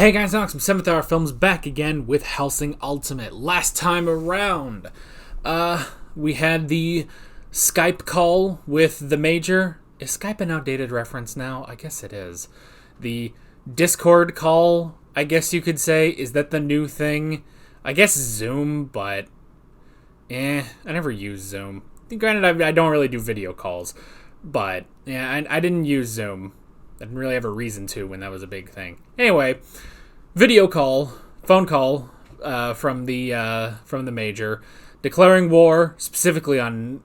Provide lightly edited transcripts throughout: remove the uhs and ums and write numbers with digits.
Hey guys, Alex from 7th Hour Films back again with Hellsing Ultimate. Last time around, we had the Skype call with the Major. Is Skype an outdated reference now? I guess it is. The Discord call, I guess you could say. Is that the new thing? I guess Zoom, but I never use Zoom. Granted, I don't really do video calls, but yeah, I didn't use Zoom. I didn't really have a reason to when that was a big thing. Anyway, video call, phone call from the Major, declaring war specifically on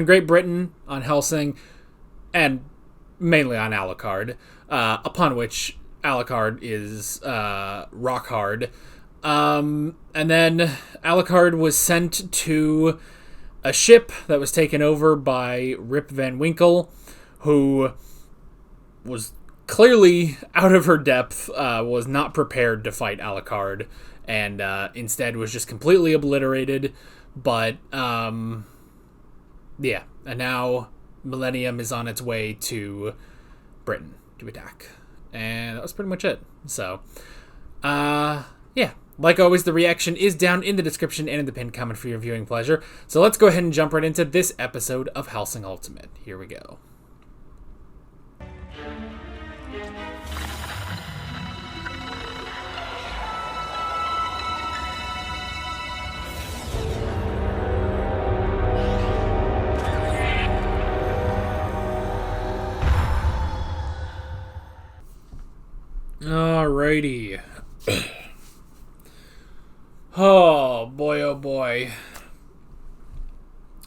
Great Britain, on Hellsing, and mainly on Alucard. Upon which Alucard is rock hard. And then Alucard was sent to a ship that was taken over by Rip Van Winkle, who was clearly out of her depth, was not prepared to fight Alucard, and instead was just completely obliterated. But and now Millennium is on its way to Britain to attack, and that was pretty much it. So like always, the reaction is down in the description and in the pinned comment for your viewing pleasure. So let's go ahead and jump right into this episode of Hellsing Ultimate. Here we go. Alrighty. Oh boy.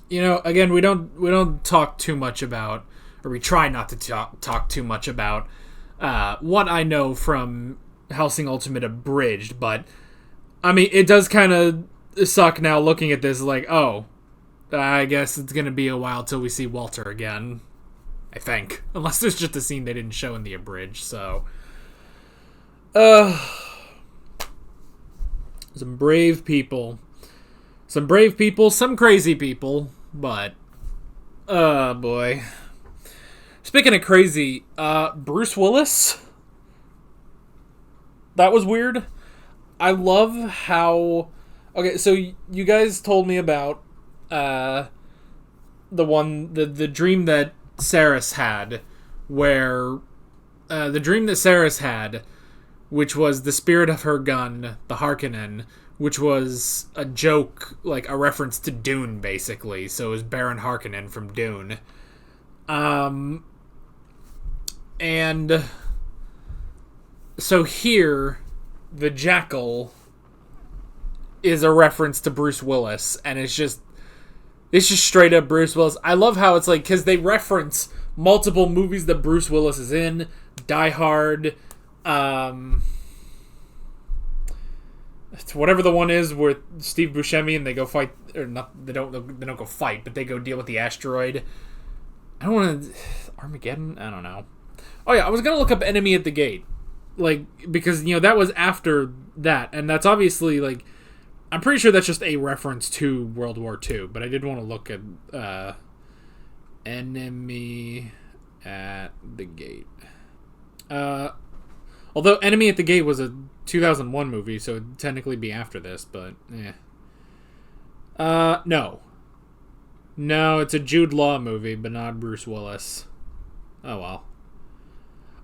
You know, again, we don't talk too much about, or we try not to talk too much about what I know from Hellsing Ultimate Abridged, but I mean, it does kind of suck now looking at this, like, oh, I guess it's gonna be a while till we see Walter again. I think, unless there's just a scene they didn't show in the Abridged. So, some brave people, some crazy people, but boy. Speaking of crazy, Bruce Willis, that was weird. I love how, okay, so you guys told me about the dream that Saris had, where which was the spirit of her gun, the Harkonnen, which was a joke, like a reference to Dune, basically. So it was Baron Harkonnen from Dune. And so here, the Jackal is a reference to Bruce Willis, and it's just straight up Bruce Willis. I love how it's like, because they reference multiple movies that Bruce Willis is in, Die Hard, it's whatever the one is with Steve Buscemi and they go fight, or not, they don't go fight, but they go deal with the asteroid. I don't want to, Armageddon? I don't know. Oh yeah, I was gonna look up Enemy at the Gate, like, because, you know, that was after that, and that's obviously, like, I'm pretty sure that's just a reference to World War II, but I did want to look at Enemy at the Gate. Although Enemy at the Gate was a 2001 movie, so it'd technically be after this, but no. No, it's a Jude Law movie, but not Bruce Willis. Oh well.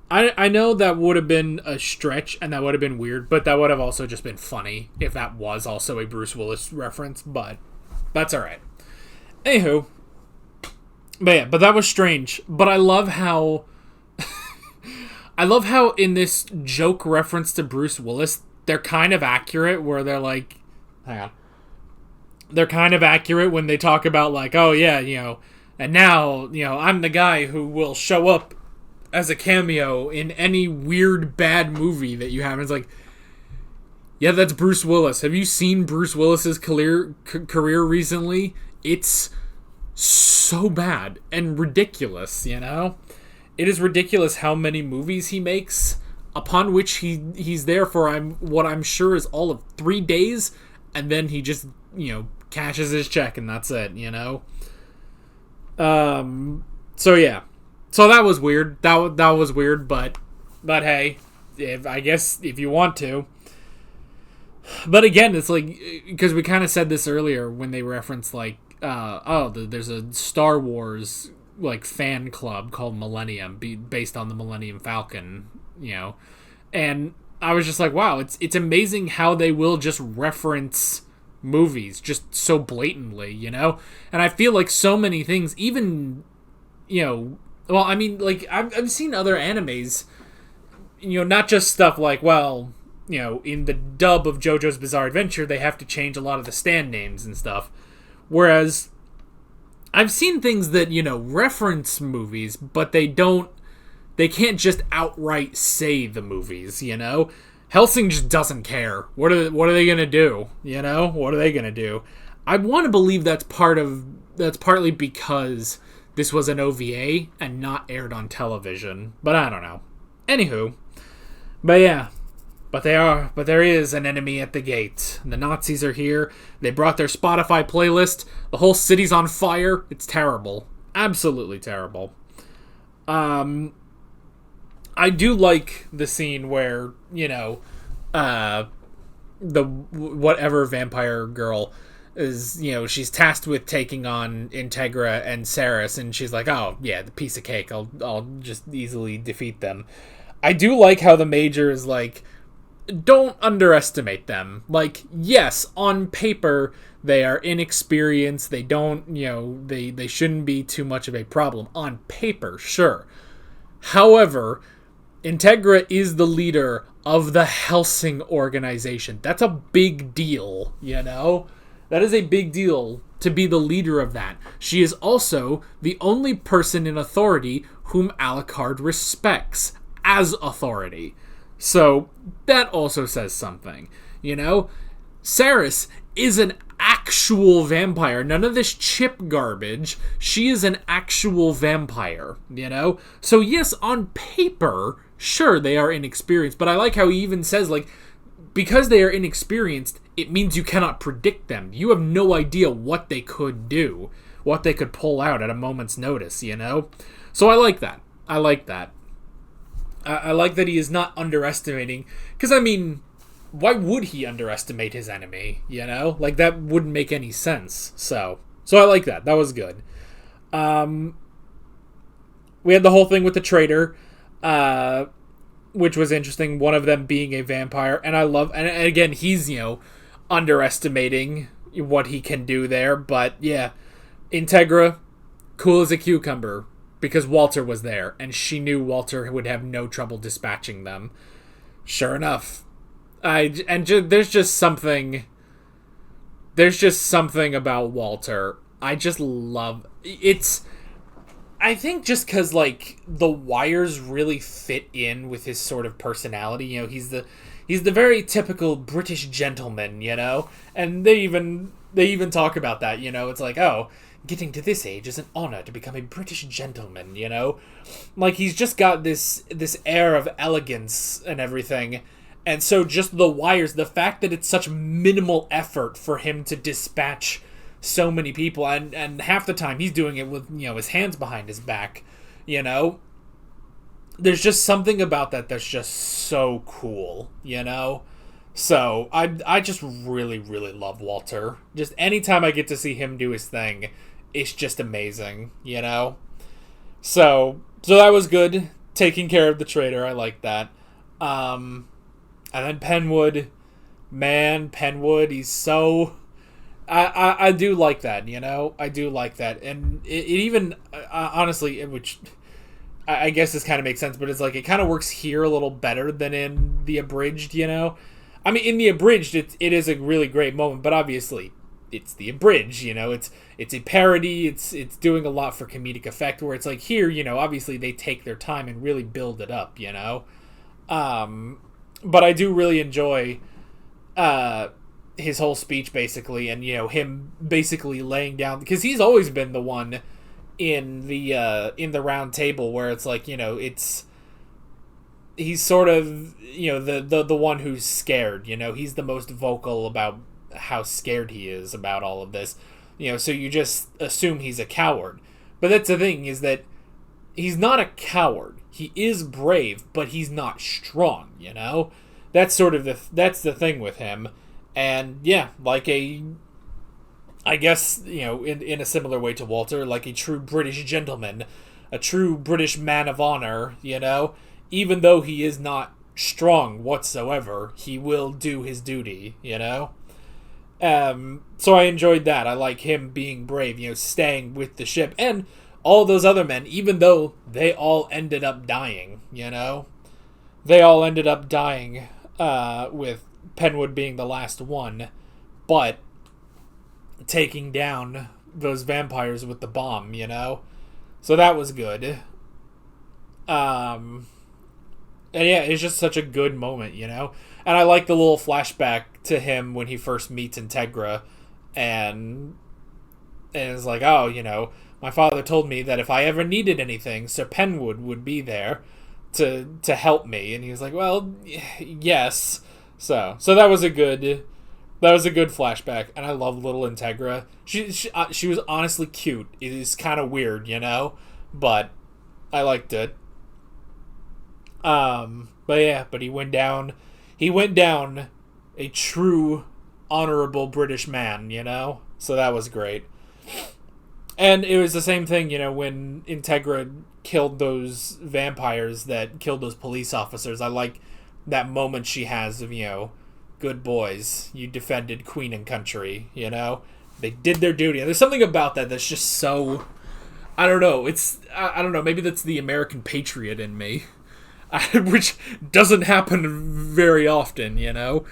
I know that would have been a stretch, and that would have been weird, but that would have also just been funny if that was also a Bruce Willis reference, but that's alright. Anywho. But that was strange. But I love how in this joke reference to Bruce Willis, they're kind of accurate, where they're like, hang on. They're kind of accurate when they talk about, like, oh yeah, you know, and now, you know, I'm the guy who will show up as a cameo in any weird bad movie that you have. And it's like, yeah, that's Bruce Willis. Have you seen Bruce Willis's career recently? It's so bad and ridiculous, you know? It is ridiculous how many movies he makes, upon which he's there for what I'm sure is all of 3 days, and then he just, you know, cashes his check and that's it, you know? So yeah. So that was weird. That was weird, but hey, I guess if you want to. But again, it's like, because we kind of said this earlier when they referenced like, there's a Star Wars like fan club called Millennium, based on the Millennium Falcon, and I was just like, wow, it's amazing how they will just reference movies just so blatantly, and I feel like so many things, even, well, I mean, like, I've seen other animes, not just stuff like, well, in the dub of JoJo's Bizarre Adventure, they have to change a lot of the stand names and stuff. Whereas I've seen things that, reference movies, but they can't just outright say the movies, Hellsing just doesn't care. What are they going to do? What are they going to do? I want to believe that's partly because this was an OVA and not aired on television, but I don't know. Anywho, but yeah. But there is an enemy at the gate. The Nazis are here. They brought their Spotify playlist. The whole city's on fire. It's terrible. Absolutely terrible. I do like the scene where, the whatever vampire girl is, she's tasked with taking on Integra and Saris, and she's like, oh, yeah, the piece of cake. I'll just easily defeat them. I do like how the Major is like, don't underestimate them. Like, yes, on paper, they are inexperienced. They don't, they shouldn't be too much of a problem. On paper, sure. However, Integra is the leader of the Hellsing organization. That's a big deal, That is a big deal to be the leader of that. She is also the only person in authority whom Alucard respects as authority. So, that also says something, Saris is an actual vampire. None of this chip garbage. She is an actual vampire, So, yes, on paper, sure, they are inexperienced. But I like how he even says, like, because they are inexperienced, it means you cannot predict them. You have no idea what they could do, what they could pull out at a moment's notice, So, I like that. I like that he is not underestimating, because, I mean, why would he underestimate his enemy, Like, that wouldn't make any sense, so I like that. That was good. We had the whole thing with the traitor, which was interesting, one of them being a vampire, and and again, he's, underestimating what he can do there, but, yeah, Integra, cool as a cucumber, because Walter was there, and she knew Walter would have no trouble dispatching them. Sure enough. There's just something about Walter. I just love... I think just because, like, the wires really fit in with his sort of personality. He's the very typical British gentleman, And they even talk about that, It's like, oh... getting to this age is an honor to become a British gentleman, Like, he's just got this air of elegance and everything. And so just the wires, the fact that it's such minimal effort for him to dispatch so many people, and half the time he's doing it with, his hands behind his back, There's just something about that that's just so cool, So, I just really, really love Walter. Just anytime I get to see him do his thing, it's just amazing, So that was good. Taking care of the traitor, I like that. And then Penwood. Man, Penwood, he's so... I do like that, I do like that. And it even, honestly, which... I guess this kind of makes sense, but it's like, it kind of works here a little better than in the abridged, I mean, in the abridged, it is a really great moment, but obviously, it's the abridged, it's a parody, it's doing a lot for comedic effect, where it's like, here, obviously they take their time and really build it up, But I do really enjoy his whole speech, basically, and, him basically laying down, because he's always been the one in the round table where it's like, he's sort of, the one who's scared, he's the most vocal about how scared he is about all of this, so you just assume he's a coward. But that's the thing, is that he's not a coward. he is brave, but he's not strong, you know? That's sort of that's the thing with him. And yeah, like I guess, you know, in a similar way to Walter, like a true British gentleman, a true British man of honor, you know? Even though he is not strong whatsoever, he will do his duty, you know? So I enjoyed that. I like him being brave, you know, staying with the ship. And all those other men, even though they all ended up dying, you know? They all ended up dying, with Penwood being the last one, but taking down those vampires with the bomb, you know? So that was good. And yeah, it's just such a good moment, you know? And I like the little flashback to him when he first meets Integra, and it's like, oh, you know, my father told me that if I ever needed anything, Sir Penwood would be there to help me. And he was like, well, yes. So that was a good flashback, and I love little Integra. She was honestly cute. It is kind of weird, you know, but I liked it. But yeah, but he went down a true honorable British man, you know? So that was great. And it was the same thing, you know, when Integra killed those vampires that killed those police officers. I like that moment she has of, you know, good boys, you defended Queen and country, you know? They did their duty. And there's something about that that's just so, I don't know, I don't know, maybe that's the American patriot in me. Which doesn't happen very often, you know?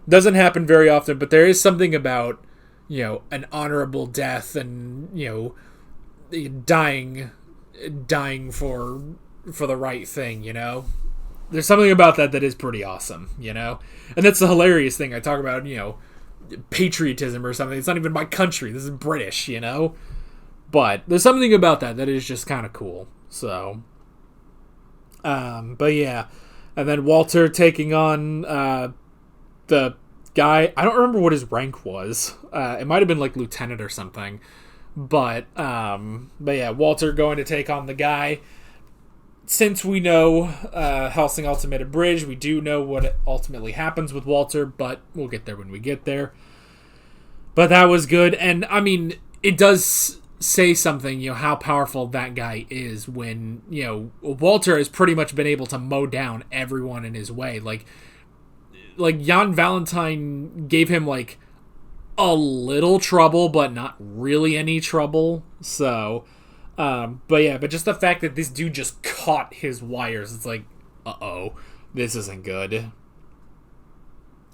Doesn't happen very often, but there is something about, you know, an honorable death and, you know, dying for the right thing, you know? There's something about that is pretty awesome, you know? And that's the hilarious thing. I talk about, you know, patriotism or something. It's not even my country. This is British, you know? But there's something about that is just kind of cool. So, but yeah. And then Walter taking on the guy. I don't remember what his rank was. It might have been like lieutenant or something. But yeah, Walter going to take on the guy. Since we know Hellsing Ultimate Abridged, we do know what ultimately happens with Walter, but we'll get there when we get there. But that was good, and I mean, it does say something, you know, how powerful that guy is when, you know, Walter has pretty much been able to mow down everyone in his way. Like Jan Valentine gave him, like, a little trouble, but not really any trouble, so... but yeah, but just the fact that this dude just caught his wires, it's like, uh-oh, this isn't good.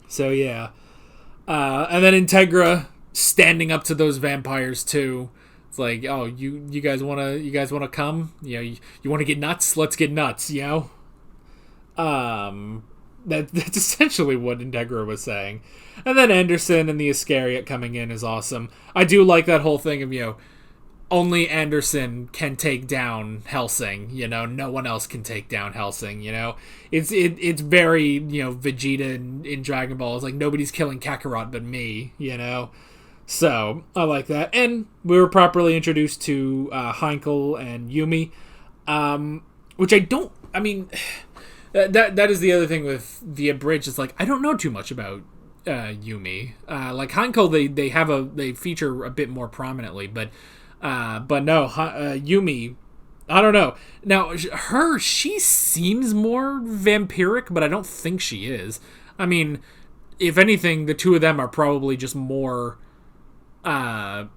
So yeah. And then Integra standing up to those vampires too. It's like, oh, you guys wanna come? You know, you wanna get nuts? Let's get nuts, you know? That's essentially what Integra was saying. And then Anderson and the Iscariot coming in is awesome. I do like that whole thing of, you know, only Anderson can take down Hellsing, you know, no one else can take down Hellsing, you know. It's very, you know, Vegeta in Dragon Ball. It's like, nobody's killing Kakarot but me, you know. So, I like that. And we were properly introduced to Heinkel and Yumi, which that is the other thing with the Abridged. It's like, I don't know too much about Yumi. Like Heinkel, they feature a bit more prominently, but no, Yumi, I don't know. Now, she seems more vampiric, but I don't think she is. I mean, if anything, the two of them are probably just more, like,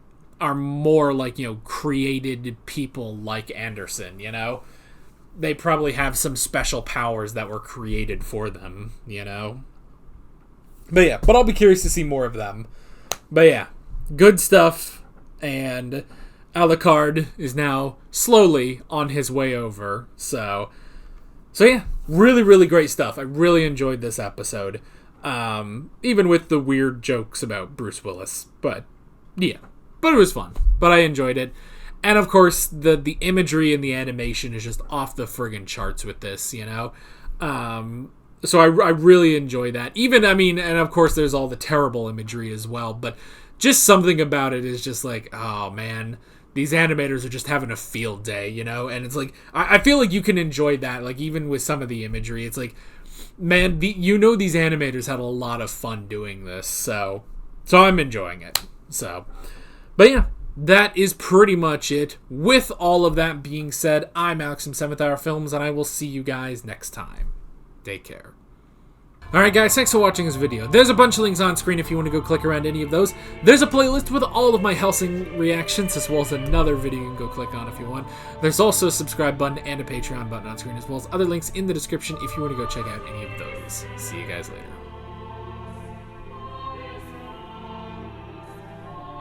you know, created people like Anderson, you know? They probably have some special powers that were created for them, you know? But yeah, but I'll be curious to see more of them. But yeah, good stuff, and Alucard is now slowly on his way over. So yeah, really, really great stuff. I really enjoyed this episode. Even with the weird jokes about Bruce Willis. But yeah, but it was fun. But I enjoyed it. And of course, the imagery and the animation is just off the friggin' charts with this, you know? So I really enjoy that. Even, I mean, and of course there's all the terrible imagery as well, but just something about it is just like, oh man, these animators are just having a field day, you know? And it's like, I feel like you can enjoy that, like, even with some of the imagery. It's like, man, you know these animators had a lot of fun doing this, so I'm enjoying it. So, but yeah, that is pretty much it. With all of that being said, I'm Alex from 7th Hour Films, and I will see you guys next time. Take care. Alright guys, thanks for watching this video. There's a bunch of links on screen if you want to go click around any of those. There's a playlist with all of my Hellsing reactions, as well as another video you can go click on if you want. There's also a subscribe button and a Patreon button on screen, as well as other links in the description if you want to go check out any of those. See you guys later.